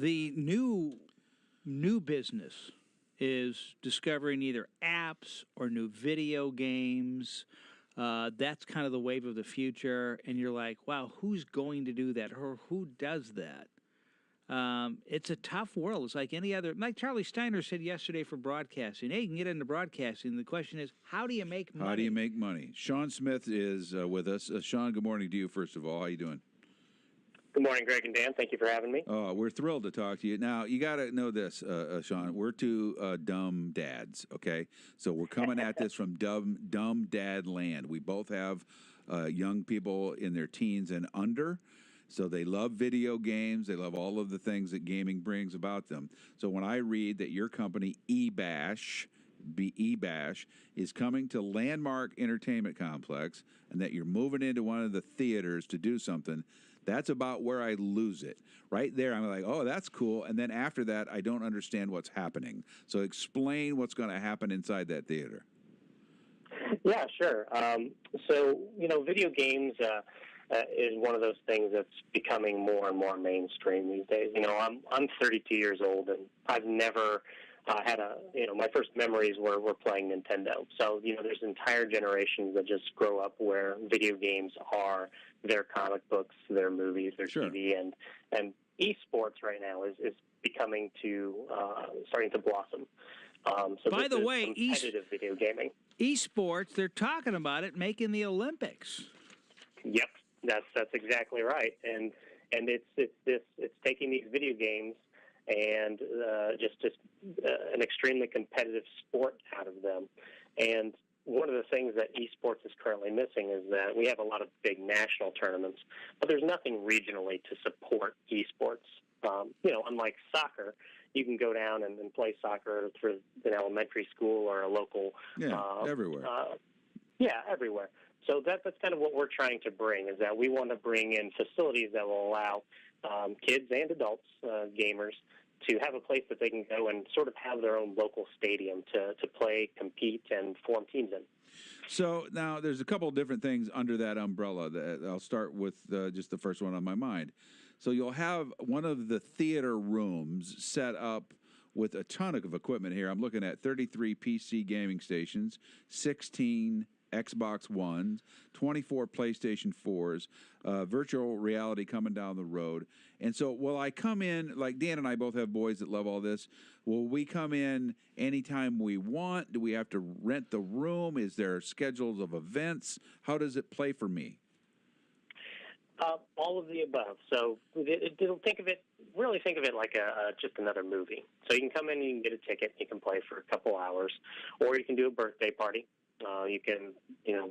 The new business is discovering either apps or new video games. That's kind of the wave of the future, and you're like, wow, who's going to do that, or who does that? It's a tough world. It's like any other. Like Charlie Steiner said yesterday for broadcasting. Hey, you can get into broadcasting. The question is, how do you make money? How do you make money? Sean Smith is with us. Sean, good morning to you, first of all. How you doing? Good morning, Greg and Dan. Thank you for having me. Oh, we're thrilled to talk to you. Now, you got to know this, Sean. We're two dumb dads, okay? So we're coming at this from dumb dad land. We both have young people in their teens and under. So they love video games. They love all of the things that gaming brings about them. So when I read that your company, Ebash, is coming to Landmark Entertainment Complex and that you're moving into one of the theaters to do something, that's about where I lose it. Right there, I'm like, oh, that's cool. And then after that, I don't understand what's happening. So explain what's going to happen inside that theater. Yeah, sure. So, video games is one of those things that's becoming more and more mainstream these days. I'm 32 years old, and I've never had my first memories were playing Nintendo. So, there's entire generations that just grow up where video games are their comic books, their movies, their Sure. TV, and esports right now is becoming starting to blossom. So By the way, competitive video gaming. Esports, they're talking about it making the Olympics. Yep, that's exactly right, and it's taking these video games and just an extremely competitive sport out of them. And one of the things that esports is currently missing is that we have a lot of big national tournaments, but there's nothing regionally to support esports. Unlike soccer, you can go down and play soccer through an elementary school or a local. Everywhere. Everywhere. So that's kind of what we're trying to bring, is that we want to bring in facilities that will allow kids and adults, gamers, to have a place that they can go and sort of have their own local stadium to play, compete, and form teams in. So now there's a couple of different things under that umbrella. That I'll start with just the first one on my mind. So you'll have one of the theater rooms set up with a ton of equipment here. I'm looking at 33 PC gaming stations, 16 Xbox Ones, 24 PlayStation 4s, virtual reality coming down the road. And so will I come in, like Dan and I both have boys that love all this, will we come in anytime we want? Do we have to rent the room? Is there schedules of events? How does it play for me? All of the above. So think of it like just another movie. So you can come in and you can get a ticket, you can play for a couple hours, or you can do a birthday party. You can,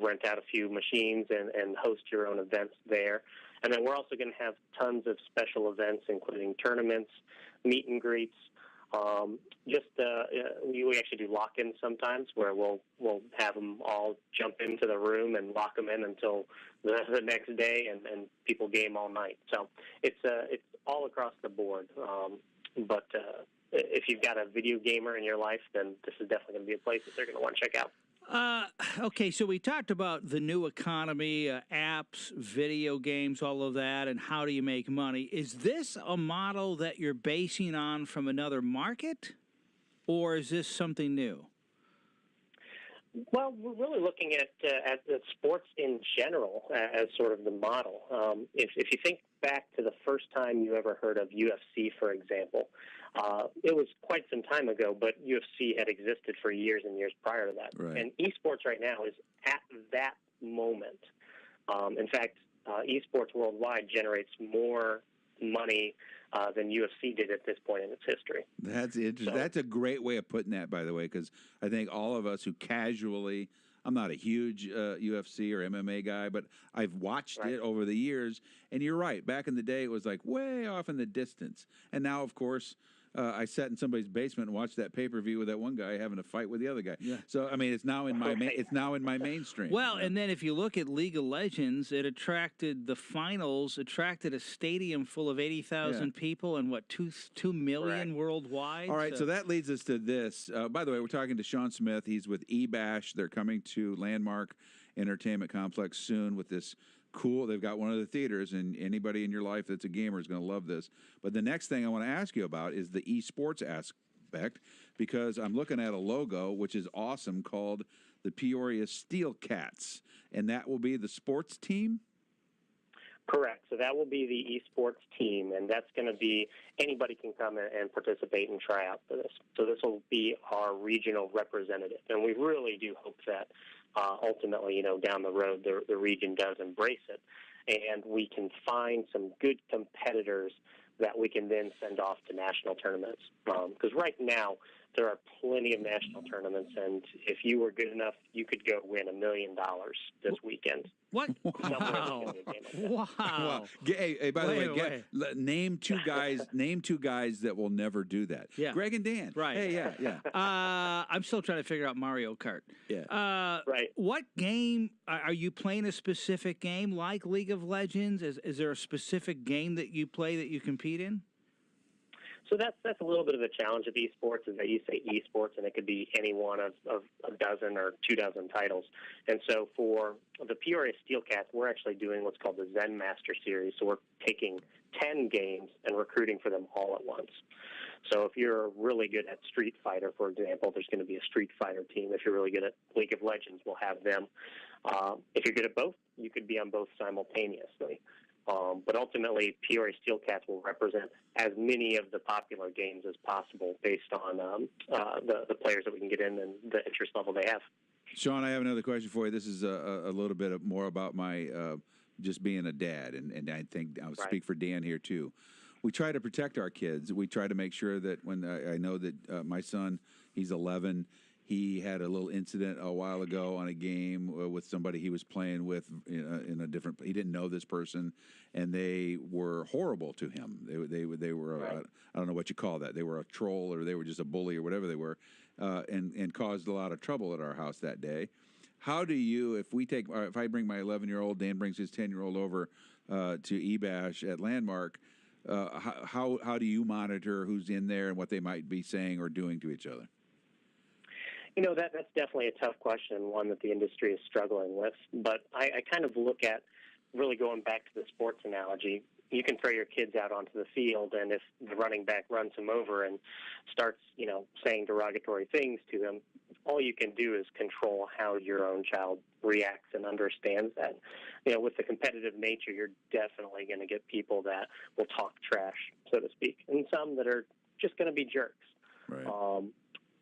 rent out a few machines and host your own events there. And then we're also going to have tons of special events, including tournaments, meet and greets. We actually do lock-ins sometimes, where we'll have them all jump into the room and lock them in until the next day, and people game all night. So it's all across the board. But if you've got a video gamer in your life, then this is definitely going to be a place that they're going to want to check out. Okay, so we talked about the new economy, apps, video games, all of that, and how do you make money. Is this a model that you're basing on from another market, or is this something new? Well, we're really looking at the sports in general as sort of the model. If you think back to the first time you ever heard of UFC, for example, it was quite some time ago, but UFC had existed for years and years prior to that. Right. And esports right now is at that moment. In fact, esports worldwide generates more money than UFC did at this point in its history. That's interesting. So, that's a great way of putting that, by the way, because I think all of us who casually, I'm not a huge UFC or MMA guy, but I've watched it over the years. And you're right. Back in the day, it was like way off in the distance. And now, of course, I sat in somebody's basement and watched that pay-per-view with that one guy having a fight with the other guy. Yeah. So I mean, it's now in my mainstream. Well, and then if you look at League of Legends, it attracted a stadium full of 80,000 people and what 2 million worldwide. All right, so that leads us to this. By the way, we're talking to Sean Smith. He's with Ebash. They're coming to Landmark Entertainment Complex soon with this Cool. They've got one of the theaters, and anybody in your life that's a gamer is going to love this. But the next thing I want to ask you about is the esports aspect, because I'm looking at a logo, which is awesome, called the Peoria Steel Cats, and that will be the sports team? Correct. So that will be the esports team, and that's going to be anybody can come and participate and try out for this. So this will be our regional representative, and we really do hope that ultimately, down the road, the region does embrace it, and we can find some good competitors that we can then send off to national tournaments. Because right now, there are plenty of national tournaments, and if you were good enough, you could go win $1 million this weekend. What? Wow! Wow! Hey, by the way, name two guys. Name two guys that will never do that. Yeah. Greg and Dan. Right. Hey, yeah. I'm still trying to figure out Mario Kart. Yeah. Right. What game are you playing? A specific game like League of Legends? Is there a specific game that you play that you compete in? So that's a little bit of a challenge of esports, is that you say esports, and it could be any one of a dozen or 24 titles. And so for the Peoria Steel Cats, we're actually doing what's called the Zen Master Series. So we're taking 10 games and recruiting for them all at once. So if you're really good at Street Fighter, for example, there's going to be a Street Fighter team. If you're really good at League of Legends, we'll have them. If you're good at both, you could be on both simultaneously. But ultimately, Peoria Steel Cats will represent as many of the popular games as possible based on the players that we can get in and the interest level they have. Sean, I have another question for you. This is a little bit more about my just being a dad, and I think I'll speak for Dan here too. We try to protect our kids. We try to make sure that when I know that my son, he's 11, he had a little incident a while ago on a game with somebody he was playing with in a different. He didn't know this person, and they were horrible to him. They were right. I don't know what you call that. They were a troll, or they were just a bully, or whatever they were, and caused a lot of trouble at our house that day. How do you, if I bring my 11-year-old, Dan brings his 10-year-old over to Ebash at Landmark, how do you monitor who's in there and what they might be saying or doing to each other? That's definitely a tough question, one that the industry is struggling with. But I kind of look at, really going back to the sports analogy, you can throw your kids out onto the field, and if the running back runs him over and starts, saying derogatory things to him, all you can do is control how your own child reacts and understands that. With the competitive nature, you're definitely going to get people that will talk trash, so to speak, and some that are just going to be jerks. Right.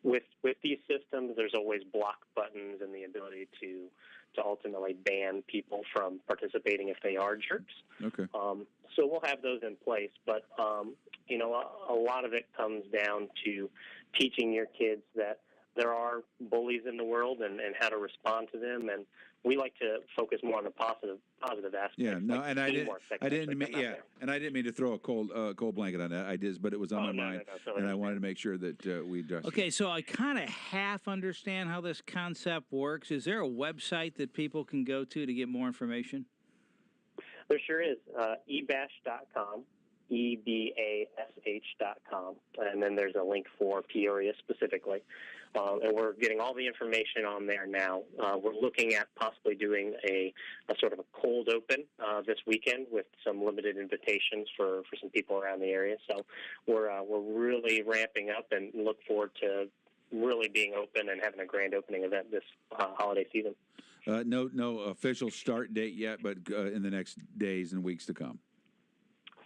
With these systems, there's always block buttons and the ability to ultimately ban people from participating if they are jerks. Okay. So we'll have those in place, but a lot of it comes down to teaching your kids that there are bullies in the world and how to respond to them, and we like to focus more on the positive aspects. Yeah, no, like and I didn't mean to throw a cold blanket on that. But it was on my mind, and I wanted to make sure that we addressed. Okay, so I kind of half understand how this concept works. Is there a website that people can go to get more information? There sure is. Ebash.com. EBASH.com, and then there's a link for Peoria specifically. And we're getting all the information on there now. We're looking at possibly doing a sort of a cold open this weekend with some limited invitations for some people around the area. So we're really ramping up and look forward to really being open and having a grand opening event this holiday season. No official start date yet, but in the next days and weeks to come.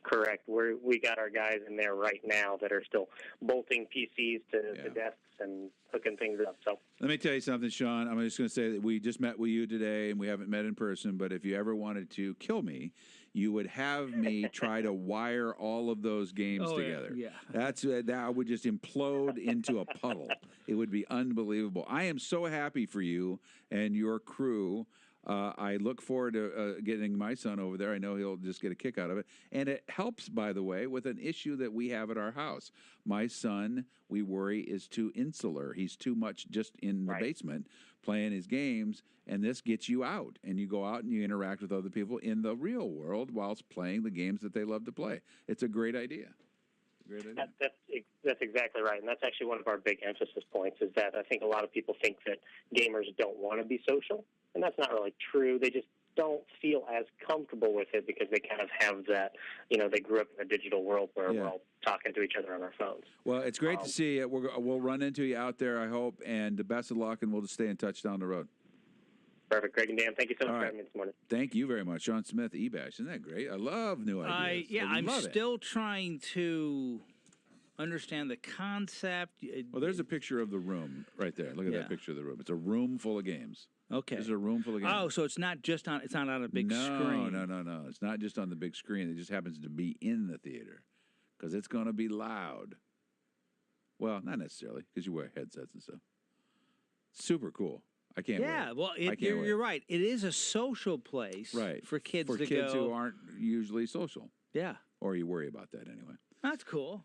Correct. We got our guys in there right now that are still bolting PCs to desks and hooking things up. So let me tell you something, Sean. I'm just going to say that we just met with you today, and we haven't met in person. But if you ever wanted to kill me, you would have me try to wire all of those games together. Yeah. That would just implode into a puddle. It would be unbelievable. I am so happy for you and your crew. I look forward to getting my son over there. I know he'll just get a kick out of it. And it helps, by the way, with an issue that we have at our house. My son, we worry, is too insular. He's too much just in the basement playing his games, and this gets you out. And you go out and you interact with other people in the real world whilst playing the games that they love to play. It's a great idea. That's exactly right, and that's actually one of our big emphasis points, is that I think a lot of people think that gamers don't want to be social, and that's not really true. They just don't feel as comfortable with it because they kind of have that, they grew up in a digital world where we're all talking to each other on our phones. Well, it's great to see you. We'll run into you out there, I hope, and the best of luck, and we'll just stay in touch down the road. Perfect. Greg and Dan, thank you so much for having me this morning. Thank you very much. Sean Smith, Ebash. Isn't that great? I love new ideas. I'm still trying to understand the concept. Well, there's a picture of the room right there. Look at that picture of the room. It's a room full of games. Okay. There's a room full of games. Oh, so it's not on a big screen. No. It's not just on the big screen. It just happens to be in the theater because it's going to be loud. Well, not necessarily because you wear headsets and stuff. Super cool. I can't wait. Yeah, well, you're right. It is a social place for kids to go. For kids who aren't usually social. Yeah. Or you worry about that anyway. That's cool.